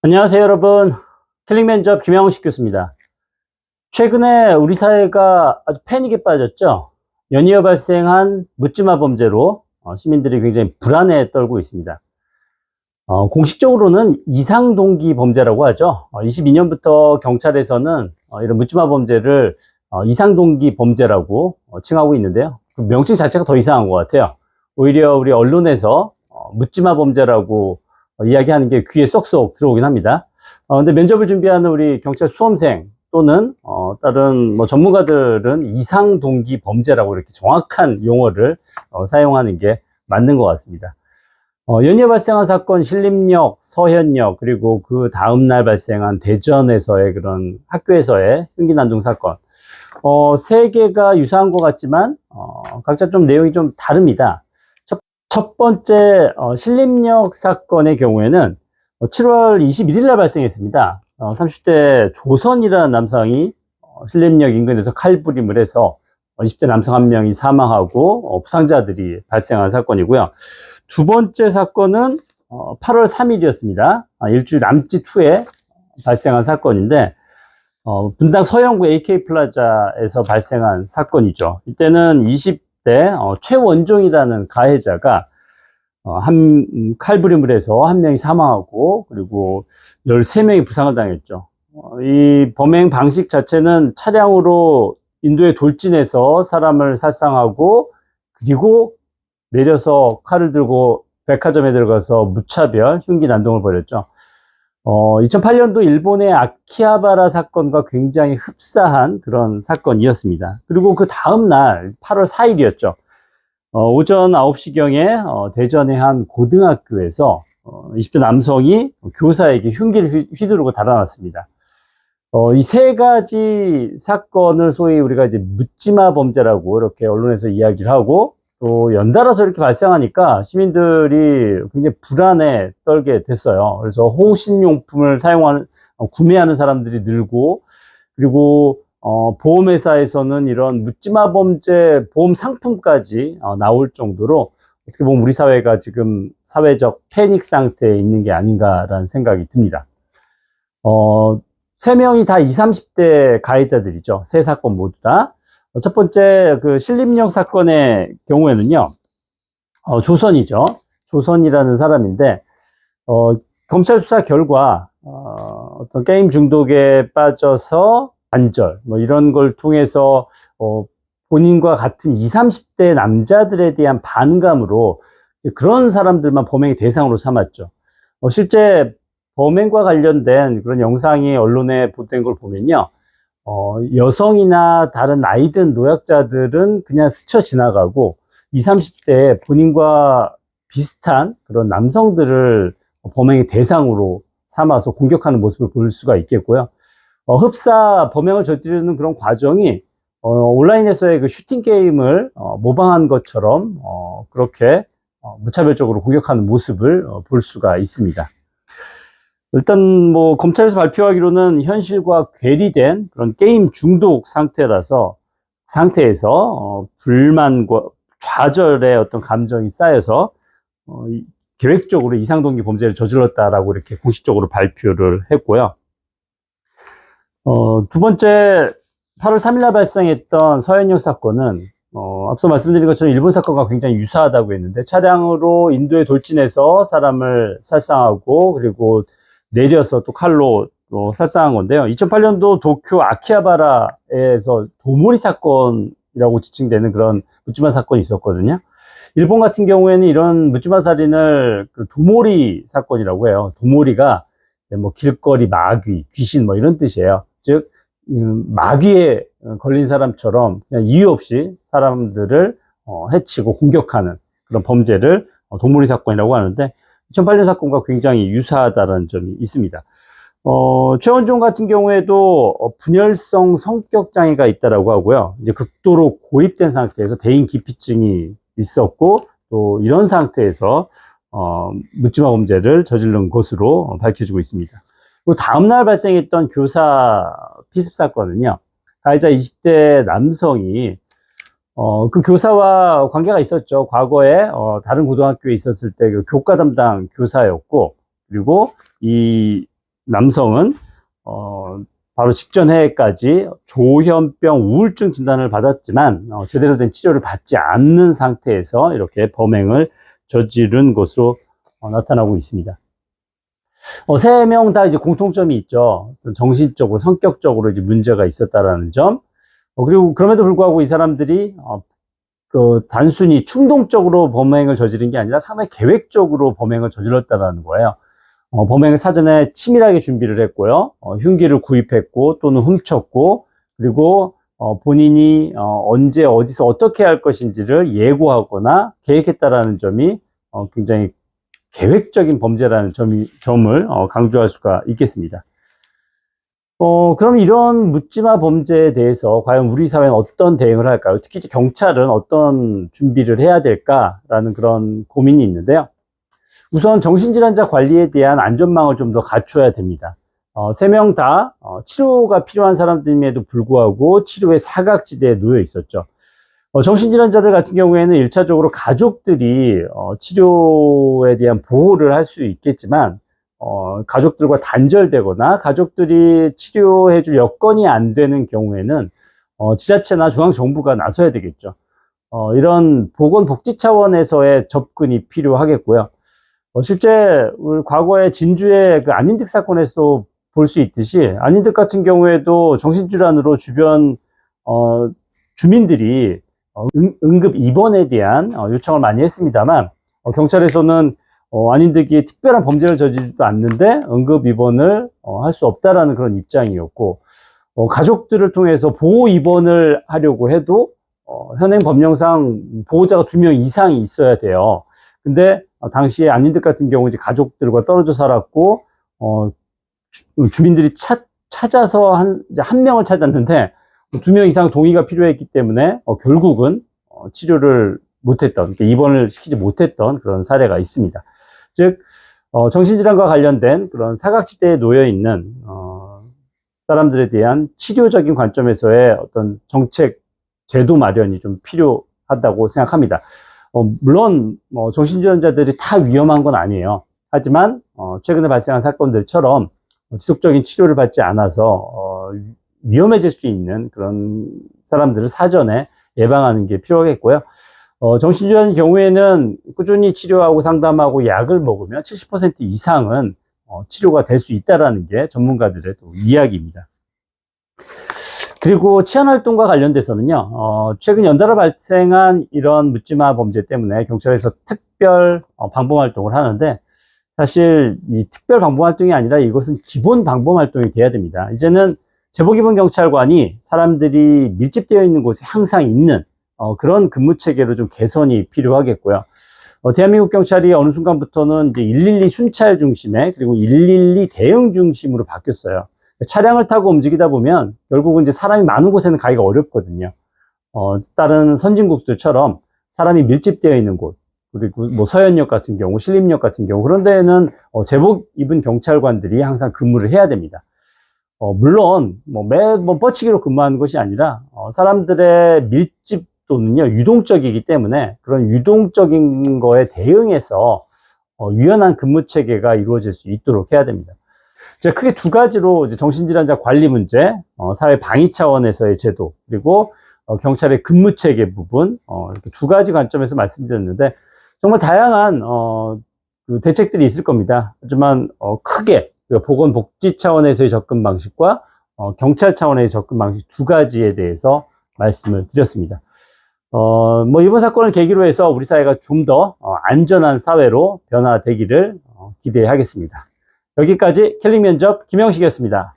안녕하세요, 여러분. 킬링맨접 김양식 교수입니다. 최근에 우리 사회가 아주 패닉에 빠졌죠. 연이어 발생한 묻지마 범죄로 시민들이 굉장히 불안에 떨고 있습니다. 공식적으로는 이상동기 범죄라고 하죠. 22년부터 경찰에서는 이런 묻지마 범죄를 이상동기 범죄라고 칭하고 있는데요. 그 명칭 자체가 더 이상한 것 같아요. 오히려 우리 언론에서 묻지마 범죄라고 이야기하는 게 귀에 쏙쏙 들어오긴 합니다. 근데 면접을 준비하는 우리 경찰 수험생 또는 다른 뭐 전문가들은 이상동기 범죄라고 이렇게 정확한 용어를 사용하는 게 맞는 것 같습니다. 연이어 발생한 사건 신림역, 서현역, 그리고 그 다음날 발생한 대전에서의 그런 학교에서의 흉기 난동 사건. 세 개가 유사한 것 같지만, 각자 좀 내용이 좀 다릅니다. 첫 번째, 신림역 사건의 경우에는 7월 21일 날 발생했습니다. 30대 조선이라는 남성이 신림역 인근에서 칼부림을 해서 20대 남성 한 명이 사망하고 부상자들이 발생한 사건이고요. 두 번째 사건은 8월 3일이었습니다. 일주일 남짓 후에 발생한 사건인데 분당 서영구 AK플라자에서 발생한 사건이죠. 이때는 20대 최원종이라는 가해자가 칼부림을 해서 한 명이 사망하고 그리고 13명이 부상을 당했죠. 이 범행 방식 자체는 차량으로 인도에 돌진해서 사람을 살상하고 그리고 내려서 칼을 들고 백화점에 들어가서 무차별 흉기 난동을 벌였죠. 2008년도 일본의 아키하바라 사건과 굉장히 흡사한 그런 사건이었습니다. 그리고 그 다음 날 8월 4일이었죠. 오전 9시경에 대전의 한 고등학교에서 20대 남성이 교사에게 흉기를 휘두르고 달아났습니다. 이 세 가지 사건을 소위 우리가 이제 묻지마 범죄라고 이렇게 언론에서 이야기를 하고 또 연달아서 이렇게 발생하니까 시민들이 굉장히 불안에 떨게 됐어요. 그래서 호신용품을 구매하는 사람들이 늘고 그리고 보험회사에서는 이런 묻지마 범죄 보험 상품까지 나올 정도로 어떻게 보면 우리 사회가 지금 사회적 패닉 상태에 있는 게 아닌가라는 생각이 듭니다. 세 명이 다 20, 30대 가해자들이죠. 세 사건 모두 다. 첫 번째 그 신림역 사건의 경우에는요. 조선이죠. 조선이라는 사람인데 검찰 수사 결과 어떤 게임 중독에 빠져서 관절 뭐 이런 걸 통해서 본인과 같은 20, 30대 남자들에 대한 반감으로 그런 사람들만 범행의 대상으로 삼았죠. 실제 범행과 관련된 그런 영상이 언론에 보도된 걸 보면요. 여성이나 다른 나이든 노약자들은 그냥 스쳐 지나가고 20, 30대 본인과 비슷한 그런 남성들을 범행의 대상으로 삼아서 공격하는 모습을 볼 수가 있겠고요. 흡사 범행을 저지르는 그런 과정이 온라인에서의 그 슈팅 게임을 모방한 것처럼 그렇게 무차별적으로 공격하는 모습을 볼 수가 있습니다. 일단 뭐 검찰에서 발표하기로는 현실과 괴리된 그런 게임 중독 상태에서 불만과 좌절의 어떤 감정이 쌓여서 계획적으로 이상동기 범죄를 저질렀다라고 이렇게 공식적으로 발표를 했고요. 두 번째 8월 3일 날 발생했던 서현역 사건은 앞서 말씀드린 것처럼 일본 사건과 굉장히 유사하다고 했는데 차량으로 인도에 돌진해서 사람을 살상하고 그리고 내려서 또 칼로 또 살상한 건데요. 2008년도 도쿄 아키하바라에서 도모리 사건이라고 지칭되는 그런 묻지마 사건이 있었거든요. 일본 같은 경우에는 이런 묻지마 살인을 그 도모리 사건이라고 해요. 도모리가 뭐 길거리 마귀, 귀신 뭐 이런 뜻이에요. 즉 마귀에 걸린 사람처럼 그냥 이유 없이 사람들을 해치고 공격하는 그런 범죄를 도모리 사건이라고 하는데 2008년 사건과 굉장히 유사하다는 점이 있습니다. 최원종 같은 경우에도 분열성 성격 장애가 있다라고 하고요. 이제 극도로 고립된 상태에서 대인 기피증이 있었고 또 이런 상태에서 묻지마 범죄를 저지른 것으로 밝혀지고 있습니다. 그리고 다음날 발생했던 교사 피습 사건은요. 가해자 20대 남성이 그 교사와 관계가 있었죠. 과거에 다른 고등학교에 있었을 때 그 교과 담당 교사였고 그리고 이 남성은 바로 직전 해까지 조현병 우울증 진단을 받았지만 제대로 된 치료를 받지 않는 상태에서 이렇게 범행을 저지른 것으로 나타나고 있습니다. 세 명 다 이제 공통점이 있죠. 정신적으로, 성격적으로 이제 문제가 있었다라는 점. 그리고 그럼에도 불구하고 이 사람들이 단순히 충동적으로 범행을 저지른 게 아니라 상당히 계획적으로 범행을 저질렀다는 거예요. 범행을 사전에 치밀하게 준비를 했고요. 흉기를 구입했고 또는 훔쳤고, 그리고 본인이 언제 어디서 어떻게 할 것인지를 예고하거나 계획했다라는 점이 굉장히 계획적인 범죄라는 점을 강조할 수가 있겠습니다. 그럼 이런 묻지마 범죄에 대해서 과연 우리 사회는 어떤 대응을 할까요? 특히 이제 경찰은 어떤 준비를 해야 될까라는 그런 고민이 있는데요. 우선 정신질환자 관리에 대한 안전망을 좀 더 갖춰야 됩니다. 세 명 다 치료가 필요한 사람들임에도 불구하고 치료의 사각지대에 놓여 있었죠. 정신질환자들 같은 경우에는 1차적으로 가족들이 치료에 대한 보호를 할 수 있겠지만 가족들과 단절되거나 가족들이 치료해줄 여건이 안 되는 경우에는 지자체나 중앙정부가 나서야 되겠죠. 이런 보건복지 차원에서의 접근이 필요하겠고요. 실제 우리 과거에 진주의 그 안인득 사건에서도 볼 수 있듯이 안인득 같은 경우에도 정신질환으로 주변 주민들이 응급 입원에 대한 요청을 많이 했습니다만 경찰에서는 안인득이 특별한 범죄를 저지르지도 않는데 응급 입원을 할 수 없다라는 그런 입장이었고, 가족들을 통해서 보호 입원을 하려고 해도 현행 법령상 보호자가 2명 이상이 있어야 돼요. 근데 당시에 안인득 같은 경우 이제 가족들과 떨어져 살았고 주민들이 찾아서 한 명을 찾았는데 2명 이상 동의가 필요했기 때문에 결국은 치료를 못했던, 그러니까 입원을 시키지 못했던 그런 사례가 있습니다. 즉 정신질환과 관련된 그런 사각지대에 놓여 있는 사람들에 대한 치료적인 관점에서의 어떤 정책 제도 마련이 좀 필요하다고 생각합니다. 물론 정신질환자들이 다 위험한 건 아니에요. 하지만 최근에 발생한 사건들처럼 지속적인 치료를 받지 않아서 위험해질 수 있는 그런 사람들을 사전에 예방하는 게 필요하겠고요. 정신질환의 경우에는 꾸준히 치료하고 상담하고 약을 먹으면 70% 이상은 치료가 될 수 있다는 게 전문가들의 또 이야기입니다. 그리고 치안활동과 관련돼서는요, 최근 연달아 발생한 이런 묻지마 범죄 때문에 경찰에서 특별 방범활동을 하는데, 사실 이 특별 방범활동이 아니라 이것은 기본 방범활동이 돼야 됩니다. 이제는 제복입은 경찰관이 사람들이 밀집되어 있는 곳에 항상 있는 그런 근무 체계로 좀 개선이 필요하겠고요. 대한민국 경찰이 어느 순간부터는 이제 112 순찰 중심에, 그리고 112 대응 중심으로 바뀌었어요. 차량을 타고 움직이다 보면 결국은 이제 사람이 많은 곳에는 가기가 어렵거든요. 다른 선진국들처럼 사람이 밀집되어 있는 곳, 그리고 뭐 서현역 같은 경우, 신림역 같은 경우, 그런 데에는 제복 입은 경찰관들이 항상 근무를 해야 됩니다. 물론 매번 뻗치기로 근무하는 것이 아니라 사람들의 밀집도는요 유동적이기 때문에 그런 유동적인 거에 대응해서 유연한 근무 체계가 이루어질 수 있도록 해야 됩니다. 제가 크게 두 가지로 이제 정신질환자 관리 문제, 사회 방위 차원에서의 제도, 그리고 경찰의 근무 체계 부분, 이렇게 두 가지 관점에서 말씀드렸는데 정말 다양한 그 대책들이 있을 겁니다. 하지만 크게 보건복지 차원에서의 접근 방식과 경찰 차원의 접근 방식 두 가지에 대해서 말씀을 드렸습니다. 이번 사건을 계기로 해서 우리 사회가 좀 더 안전한 사회로 변화되기를 기대하겠습니다. 여기까지 킬링 면접 김영식이었습니다.